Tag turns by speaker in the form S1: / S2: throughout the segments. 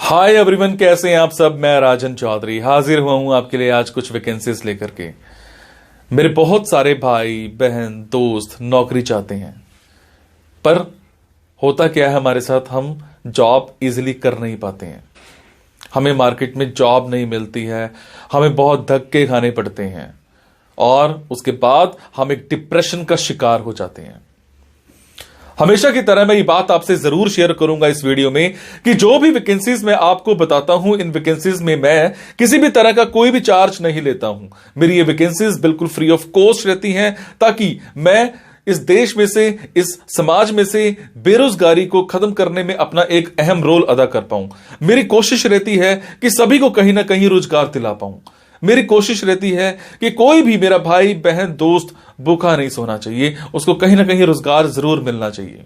S1: Hi everyone, कैसे हैं आप सब। मैं राजन चौधरी हाजिर हुआ हूं आपके लिए आज कुछ वैकेंसीज लेकर के। मेरे बहुत सारे भाई बहन दोस्त नौकरी चाहते हैं, पर होता क्या है हमारे साथ, हम जॉब इजीली कर नहीं पाते हैं। हमें मार्केट में जॉब नहीं मिलती है, हमें बहुत धक्के खाने पड़ते हैं और उसके बाद हम एक डिप्रेशन का शिकार हो जाते हैं। हमेशा की तरह मैं ये बात आपसे जरूर शेयर करूंगा इस वीडियो में कि जो भी वैकेंसीज मैं आपको बताता हूं, इन वैकेंसीज में मैं किसी भी तरह का कोई भी चार्ज नहीं लेता हूं। मेरी ये वैकेंसीज बिल्कुल फ्री ऑफ कॉस्ट रहती हैं, ताकि मैं इस देश में से, इस समाज में से बेरोजगारी को खत्म करने में अपना एक अहम रोल अदा कर पाऊं। मेरी कोशिश रहती है कि सभी को कहीं ना कहीं रोजगार दिला पाऊं। मेरी कोशिश रहती है कि कोई भी मेरा भाई बहन दोस्त भूखा नहीं सोना चाहिए, उसको कहीं ना कहीं रोजगार जरूर मिलना चाहिए।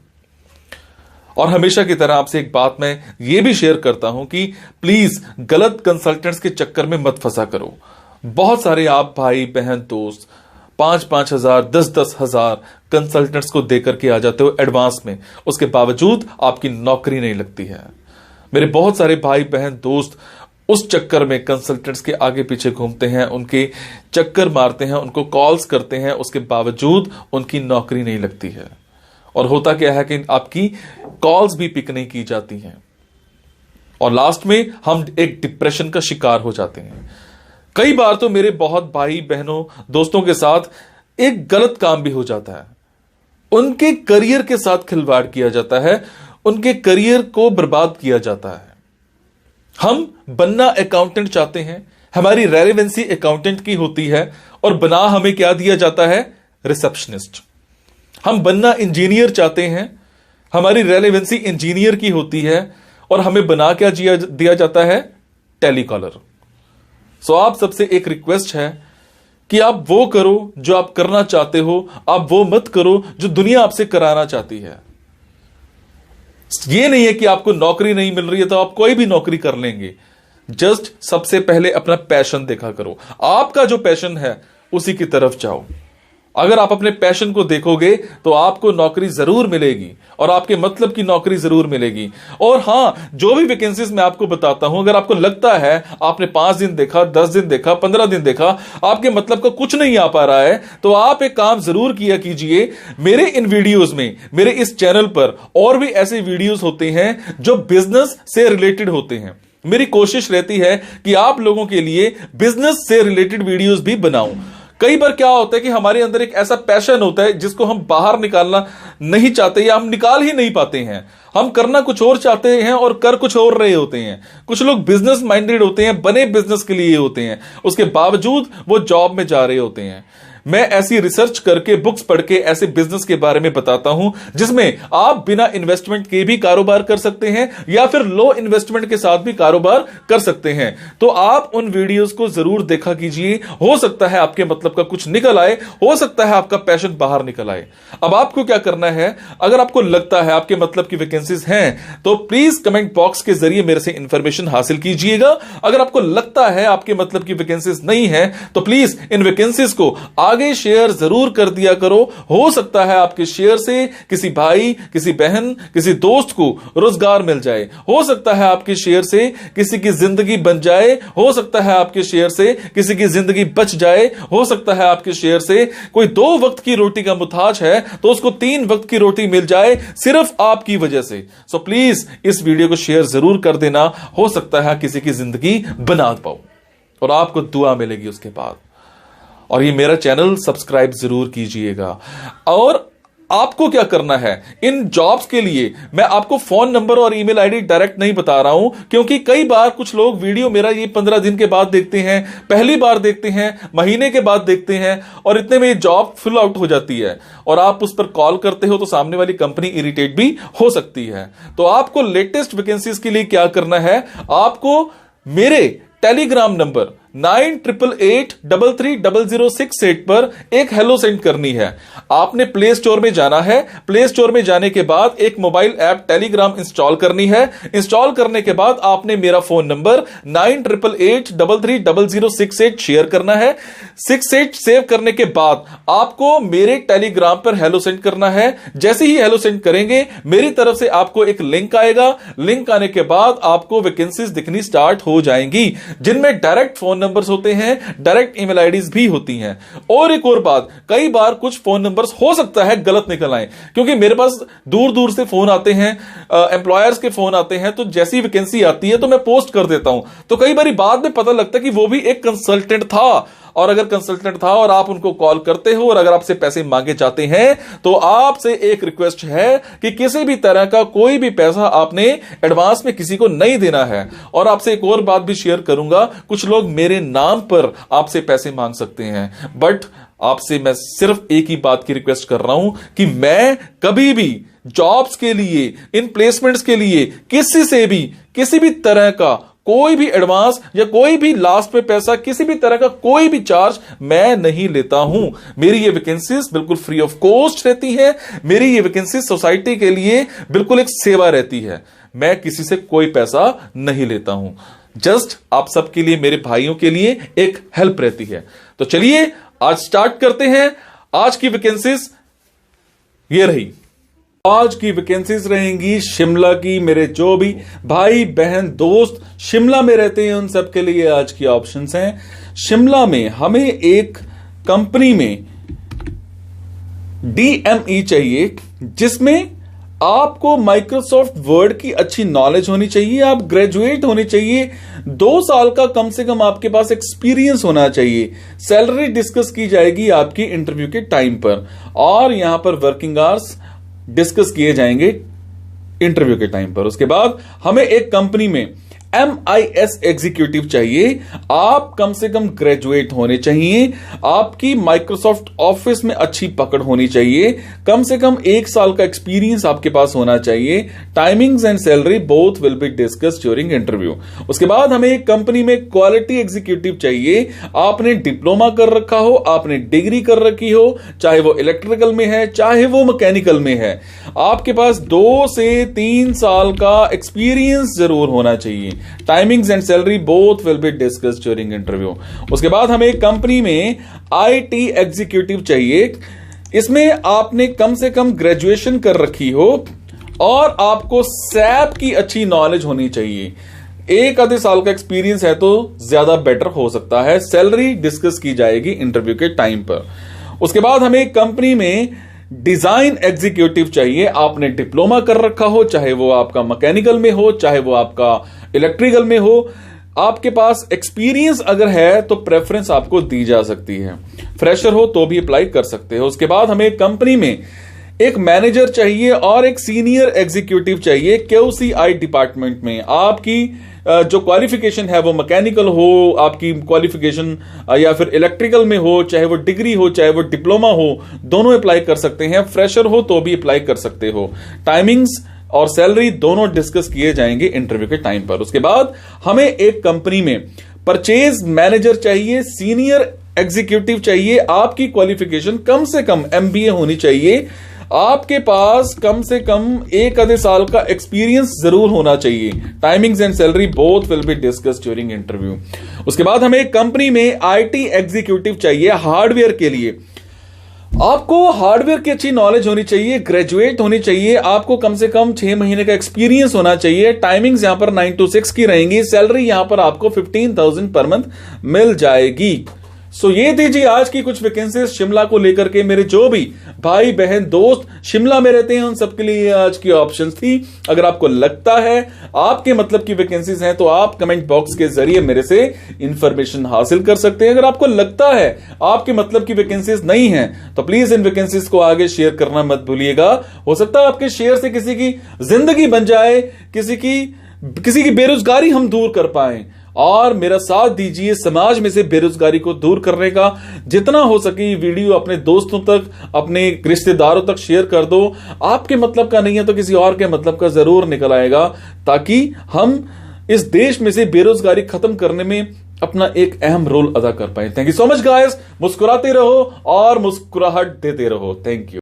S1: और हमेशा की तरह आपसे एक बात मैं ये भी शेयर करता हूं कि प्लीज गलत कंसल्टेंट्स के चक्कर में मत फंसा करो। बहुत सारे आप भाई बहन दोस्त 5-5 हजार 10-10 हजार कंसल्टेंट्स को देकर के आ जाते हो एडवांस में, उसके बावजूद आपकी नौकरी नहीं लगती है। मेरे बहुत सारे भाई बहन दोस्त उस चक्कर में कंसल्टेंट्स के आगे पीछे घूमते हैं, उनके चक्कर मारते हैं, उनको कॉल्स करते हैं, उसके बावजूद उनकी नौकरी नहीं लगती है। और होता क्या है कि आपकी कॉल्स भी पिक नहीं की जाती हैं और लास्ट में हम एक डिप्रेशन का शिकार हो जाते हैं। कई बार तो मेरे बहुत भाई बहनों दोस्तों के साथ एक गलत काम भी हो जाता है, उनके करियर के साथ खिलवाड़ किया जाता है, उनके करियर को बर्बाद किया जाता है। हम बनना अकाउंटेंट चाहते हैं, हमारी रेलेवेंसी अकाउंटेंट की होती है और बना हमें क्या दिया जाता है, रिसेप्शनिस्ट। हम बनना इंजीनियर चाहते हैं, हमारी रेलेवेंसी इंजीनियर की होती है और हमें बना क्या दिया जाता है, टेलीकॉलर। सो आप सबसे एक रिक्वेस्ट है कि आप वो करो जो आप करना चाहते हो, आप वो मत करो जो दुनिया आपसे कराना चाहती है। ये नहीं है कि आपको नौकरी नहीं मिल रही है तो आप कोई भी नौकरी कर लेंगे। जस्ट सबसे पहले अपना पैशन देखा करो, आपका जो पैशन है उसी की तरफ जाओ। अगर आप अपने पैशन को देखोगे तो आपको नौकरी जरूर मिलेगी और आपके मतलब की नौकरी जरूर मिलेगी। और हां, जो भी वैकेंसीज मैं आपको बताता हूं, अगर आपको लगता है आपने 5 दिन देखा, 10 दिन देखा, 15 दिन देखा, आपके मतलब का कुछ नहीं आ पा रहा है, तो आप एक काम जरूर किया कीजिए। मेरे इन वीडियोस में, मेरे इस चैनल पर और भी ऐसे वीडियोस होते हैं जो बिजनेस से रिलेटेड होते हैं। मेरी कोशिश रहती है कि आप लोगों के लिए बिजनेस से रिलेटेड वीडियोस भी बनाऊं। कई बार क्या होता है कि हमारे अंदर एक ऐसा पैशन होता है जिसको हम बाहर निकालना नहीं चाहते या हम निकाल ही नहीं पाते हैं। हम करना कुछ और चाहते हैं और कर कुछ और रहे होते हैं। कुछ लोग बिजनेस माइंडेड होते हैं, बने बिजनेस के लिए होते हैं, उसके बावजूद वो जॉब में जा रहे होते हैं। मैं ऐसी रिसर्च करके, बुक्स पढ़ के ऐसे बिजनेस के बारे में बताता हूं जिसमें आप बिना इन्वेस्टमेंट के भी कारोबार कर सकते हैं या फिर लो इन्वेस्टमेंट के साथ भी कारोबार कर सकते हैं। तो आप उन वीडियोस को जरूर देखा कीजिए, हो सकता है आपके मतलब का कुछ निकल आए, हो सकता है आपका पैशन बाहर निकल आए। अब आपको क्या करना है, अगर आपको लगता है आपके मतलब की वैकेंसीज हैं तो प्लीज कमेंट बॉक्स के जरिए मेरे से इंफॉर्मेशन हासिल कीजिएगा। अगर आपको लगता है आपके मतलब की वैकेंसीज नहीं है तो प्लीज इन वैकेंसीज को आगे शेयर जरूर कर दिया करो। हो सकता है आपके शेयर से किसी भाई, किसी बहन, किसी दोस्त को रोजगार मिल जाए। हो सकता है आपके शेयर से किसी की जिंदगी बन जाए। हो सकता है आपके शेयर से किसी की जिंदगी बच जाए। हो सकता है आपके शेयर से कोई 2 वक्त की रोटी का मुताज है तो उसको 3 वक्त की रोटी मिल जाए, सिर्फ आपकी वजह से। सो प्लीज इस वीडियो को शेयर जरूर कर देना। हो सकता है किसी की जिंदगी बना पाओ और आपको दुआ मिलेगी उसके बाद। और ये मेरा चैनल सब्सक्राइब जरूर कीजिएगा। और आपको क्या करना है, इन जॉब्स के लिए मैं आपको फोन नंबर और ईमेल आईडी डायरेक्ट नहीं बता रहा हूं, क्योंकि कई बार कुछ लोग वीडियो मेरा ये 15 दिन के बाद देखते हैं, पहली बार देखते हैं, महीने के बाद देखते हैं और इतने में ये जॉब फिल आउट हो जाती है और आप उस पर कॉल करते हो तो सामने वाली कंपनी इरिटेट भी हो सकती है। तो आपको लेटेस्ट वैकेंसीज के लिए क्या करना है, आपको मेरे टेलीग्राम नंबर 9888330068 पर एक हेलो सेंड करनी है। आपने प्ले स्टोर में जाना है, प्ले स्टोर में जाने के बाद एक मोबाइल ऐप टेलीग्राम इंस्टॉल करनी है। इंस्टॉल करने के बाद आपने मेरा फोन नंबर 9888330068 शेयर करना है। 68 सेव करने के बाद आपको मेरे टेलीग्राम पर हेलो सेंड करना है। जैसे ही हेलो सेंड करेंगे मेरी तरफ से आपको एक लिंक आएगा। लिंक आने के बाद आपको वैकेंसीज दिखनी स्टार्ट हो जाएंगी, जिनमें डायरेक्ट फोन नंबर्स होते हैं, डायरेक्ट ईमेल आईडीज भी होती हैं। और एक और बात, कई बार कुछ फोन नंबर्स हो सकता है गलत निकल आए, क्योंकि मेरे पास दूर दूर से फोन आते हैं, एम्प्लॉयर्स के फोन आते हैं, तो जैसी वैकेंसी आती है तो मैं पोस्ट कर देता हूं। तो कई बार बाद में पता लगता है कि वो भी एक कंसल्टेंट था, और अगर कंसल्टेंट था और आप उनको कॉल करते हो और अगर आपसे पैसे मांगे जाते हैं तो आपसे एक रिक्वेस्ट है कि किसी भी तरह का कोई भी पैसा आपने एडवांस में किसी को नहीं देना है। और आपसे एक और बात भी शेयर करूंगा, कुछ लोग मेरे नाम पर आपसे पैसे मांग सकते हैं, बट आपसे मैं सिर्फ एक ही बात की रिक्वेस्ट कर रहा हूं कि मैं कभी भी जॉब्स के लिए, इन प्लेसमेंट्स के लिए किसी से भी किसी भी तरह का कोई भी एडवांस या कोई भी लास्ट में पैसा, किसी भी तरह का कोई भी चार्ज मैं नहीं लेता हूं। मेरी ये वैकेंसीज बिल्कुल फ्री ऑफ कॉस्ट रहती है। मेरी ये वैकेंसीज सोसाइटी के लिए बिल्कुल एक सेवा रहती है। मैं किसी से कोई पैसा नहीं लेता हूं, जस्ट आप सबके लिए, मेरे भाइयों के लिए एक हेल्प रहती है। तो चलिए आज स्टार्ट करते हैं। आज की वैकेंसीज ये रही। आज की वैकेंसीज रहेंगी शिमला की। मेरे जो भी भाई बहन दोस्त शिमला में रहते हैं उन सब के लिए आज की ऑप्शंस हैं। शिमला में हमें एक कंपनी में डीएमई चाहिए, जिसमें आपको माइक्रोसॉफ्ट वर्ड की अच्छी नॉलेज होनी चाहिए, आप ग्रेजुएट होने चाहिए, 2 साल का कम से कम आपके पास एक्सपीरियंस होना चाहिए। सैलरी डिस्कस की जाएगी आपकी इंटरव्यू के टाइम पर, और यहां पर वर्किंग आवर्स डिस्कस किए जाएंगे इंटरव्यू के टाइम पर। उसके बाद हमें एक कंपनी में MIS एग्जीक्यूटिव चाहिए। आप कम से कम ग्रेजुएट होने चाहिए, आपकी माइक्रोसॉफ्ट ऑफिस में अच्छी पकड़ होनी चाहिए, कम से कम 1 साल का एक्सपीरियंस आपके पास होना चाहिए। Timings and salary both will be discussed during interview. उसके बाद हमें एक कंपनी में क्वालिटी एग्जीक्यूटिव चाहिए। आपने डिप्लोमा कर रखा हो, आपने डिग्री कर रखी हो, चाहे वो इलेक्ट्रिकल में है चाहे वो मैकेनिकल में है, आपके पास 2 से 3 साल का एक्सपीरियंस जरूर होना चाहिए। Timings and salary both will be discussed during interview. उसके बाद हमें एक कंपनी में IT एग्जीक्यूटिव चाहिए। इसमें आपने कम से कम ग्रेजुएशन कर रखी हो और आपको SAP की अच्छी नॉलेज होनी चाहिए। 1 आधे साल का एक्सपीरियंस है तो ज्यादा बेटर हो सकता है। सैलरी डिस्कस की जाएगी इंटरव्यू के टाइम पर। उसके बाद हमें एक कंपनी में डिजाइन एग्जीक्यूटिव चाहिए। आपने डिप्लोमा कर रखा हो, चाहे वो आपका मैकेनिकल में हो चाहे वो आपका इलेक्ट्रिकल में हो, आपके पास एक्सपीरियंस अगर है तो प्रेफरेंस आपको दी जा सकती है। फ्रेशर हो तो भी अप्लाई कर सकते हो। उसके बाद हमें कंपनी में एक मैनेजर चाहिए और एक सीनियर एग्जीक्यूटिव चाहिए QCI डिपार्टमेंट में। आपकी जो क्वालिफिकेशन है वो मैकेनिकल हो, आपकी क्वालिफिकेशन या फिर इलेक्ट्रिकल में हो, चाहे वो डिग्री हो चाहे वो डिप्लोमा हो, दोनों अप्लाई कर सकते हैं। फ्रेशर हो तो भी अप्लाई कर सकते हो। टाइमिंग्स और सैलरी दोनों डिस्कस किए जाएंगे इंटरव्यू के टाइम पर। उसके बाद हमें एक कंपनी में परचेज मैनेजर चाहिए, सीनियर एग्जीक्यूटिव चाहिए। आपकी क्वालिफिकेशन कम से कम MBA होनी चाहिए। आपके पास कम से कम 1 आधे साल का एक्सपीरियंस जरूर होना चाहिए। Timings and salary both will be discussed during interview. उसके बाद हमें एक कंपनी में IT एग्जीक्यूटिव चाहिए हार्डवेयर के लिए। आपको हार्डवेयर की अच्छी नॉलेज होनी चाहिए, ग्रेजुएट होनी चाहिए, आपको कम से कम 6 महीने का एक्सपीरियंस होना चाहिए। टाइमिंग्स यहां पर 9 to 6 की रहेंगी। सैलरी यहां पर आपको 15,000 पर मंथ मिल जाएगी। सो ये थी जी आज की कुछ वैकेंसीज शिमला को लेकर के। मेरे जो भी भाई बहन दोस्त शिमला में रहते हैं उन सबके लिए आज की ऑप्शंस थी। अगर आपको लगता है आपके मतलब की वैकेंसीज हैं तो आप कमेंट बॉक्स के जरिए मेरे से इंफॉर्मेशन हासिल कर सकते हैं। अगर आपको लगता है आपके मतलब की वैकेंसीज नहीं है तो प्लीज इन वैकेंसीज को आगे शेयर करना मत भूलिएगा। हो सकता है आपके शेयर से किसी की जिंदगी बन जाए, किसी की बेरोजगारी हम दूर कर पाए। और मेरा साथ दीजिए समाज में से बेरोजगारी को दूर करने का। जितना हो सके वीडियो अपने दोस्तों तक, अपने रिश्तेदारों तक शेयर कर दो। आपके मतलब का नहीं है तो किसी और के मतलब का जरूर निकल आएगा, ताकि हम इस देश में से बेरोजगारी खत्म करने में अपना एक अहम रोल अदा कर पाए। Thank you so much guys. मुस्कुराते रहो और मुस्कुराहट देते रहो। Thank you.